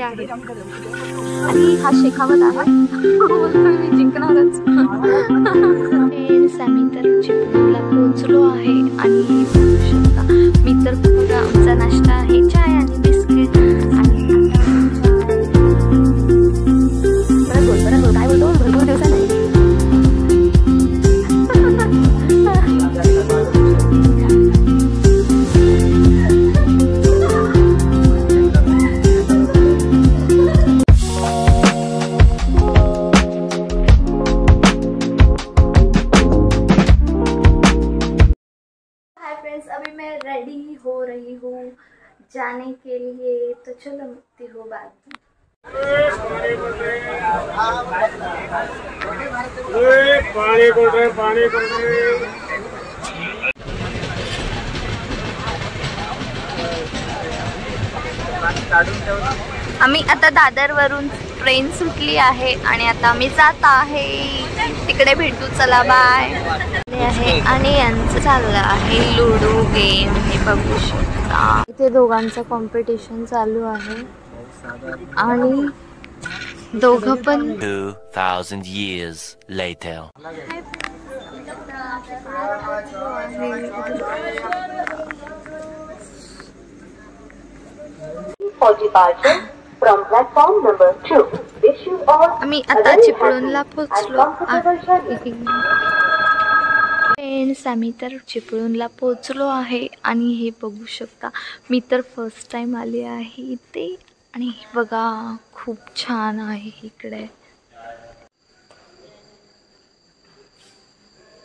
आहेत आणि हा शेखावत आहे. मी जिंकणारच. आम्ही तर चिपळूणला पोहोचलो आहे आणि मी तर बघा आमचा नाश्ता आहे चाय आणि बिस्किट. आणि बरोबर काय बोलतो भरपूर दिवसांनी अभी मैं रेडी हो रही हूँ जाने के लिए, तो चलो मिलती हो बाद में। आम्ही आता दादरवरून ट्रेन सुटली आहे आणि आता आम्ही जात आहे तिकडे भेटू. चला बाय. आहे आणि यांचं चाललं आहे लुडो गेम. हे बघू शकता इथे दोघांचं कॉम्पिटिशन चालू आहे आणि दोघं पण 2000 years later. आम्ही आता चिपळूणला पोहोचलो. आम्ही तर चिपळूणला पोहोचलो आहे आणि हे बघू शकता मी तर फर्स्ट टाइम आली आहे इथे आणि बघा खूप छान आहे इकडे.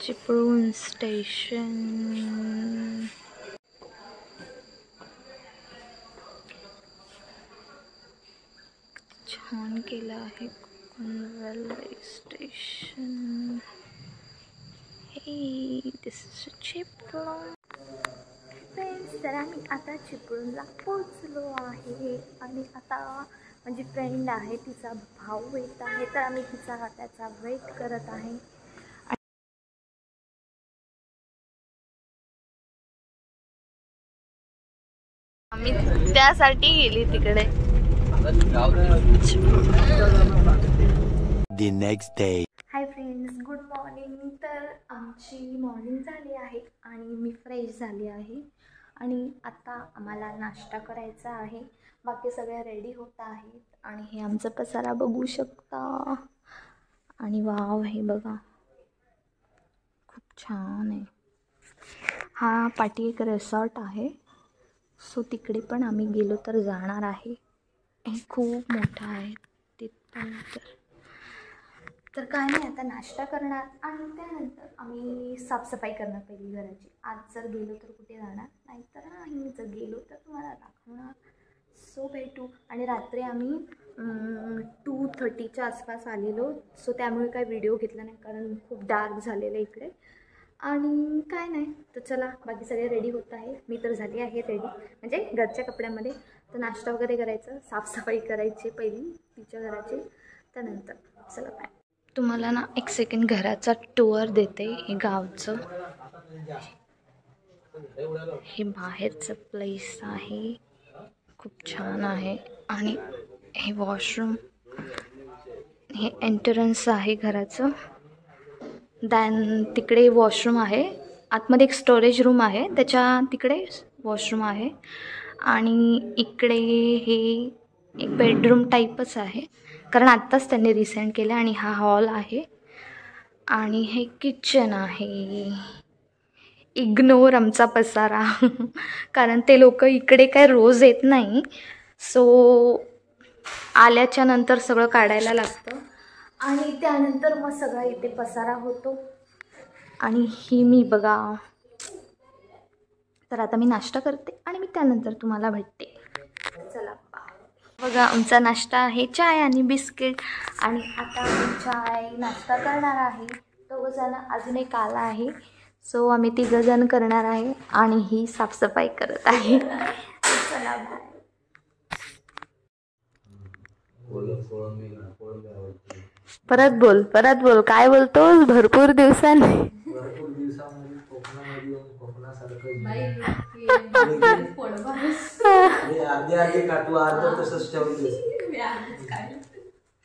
चिपळूण स्टेशन छान केलं आहे. Railway station. Hey, this is Chiplun. Friends तर आम्ही आता चिपळूणला पोहोचलो आहे आणि आता माझी फ्रेंड आहे तिचा भाऊ येत आहे तर आम्ही त्याचा वेट करत आहे. आम्ही त्यासाठी गेली तिकडे. The next day. Hi friends, good morning. तर आमची मॉर्निंग झाली आहे आणि मी फ्रेश झाली आहे आणि आता आम्हाला नाश्ता करायचा आहे. बाकी सगळे रेडी होत आहेत आणि हे आमचं पसारा बघू शकता आणि वाव हे बघा खूप छान आहे. हा पाठी एक रिसॉर्ट आहे सो तिकडे पण आम्ही गेलो तर जाणार आहे. हे खूप मोठं आहे तिथपर्यंत. तर काय नाही आता नाश्ता करणार आणि त्यानंतर आम्ही साफसफाई करणार पहिली घराची. आज जर गेलो तर कुठे जाणार नाहीतर नाही, जर गेलो तर तुम्हाला दाखवणार. सो भेटू. आणि रात्री आम्ही 2:30च्या आसपास आलेलो सो त्यामुळे काय व्हिडिओ घेतला नाही कारण खूप डार्क झालेलं इकडे. आणि काय नाही तर चला बाकी सगळे रेडी होत आहे. मी तर झाली आहे रेडी म्हणजे घरच्या कपड्यामध्ये. तर नाश्ता वगैरे करायचं, साफसफाई करायची पहिली तिच्या घराची, त्यानंतर चला बाय. तुम्हाला ना एक सेकंड घराचा टूर देते. हे गावचं हे बाहेरचं प्लेस आहे, खूप छान आहे. आणि हे वॉशरूम, हे एंट्रन्स आहे घराचं. दॅन तिकडे वॉशरूम आहे, आतमध्ये एक स्टोरेज रूम आहे, त्याच्या तिकडे वॉशरूम आहे. आणि इकडे हे एक बेडरूम टाईपच आहे कारण आत्ताच त्यांनी रिसेंट केलं. आणि हा हॉल आहे आणि हे किचन आहे. इग्नोर आमचा पसारा कारण ते लोक इकडे काय रोज येत नाही सो आल्याच्या नंतर सगळं काढायला लागतं आणि त्यानंतर मग सगळा इथे पसारा होतो. आणि ही मी बघा. तर आता मी नाश्ता करते आणि मी त्यानंतर तुम्हाला भेटते. चला बघा आमचा नाश्ता आहे चाय आणि बिस्किट. आणि आता आम्ही चाय नाश्ता करणार आहे. दोघंजण अजून एक आला आहे सो आम्ही तिघंजण करणार आहे आणि ही साफसफाई करत आहे. चला बाय. परत बोल काय बोलतोस भरपूर दिवसांनी.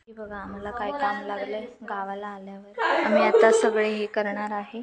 हे बघा आम्हाला काय काम लागलंय गावाला आल्यावर. आम्ही आता सगळे हे करणार आहे.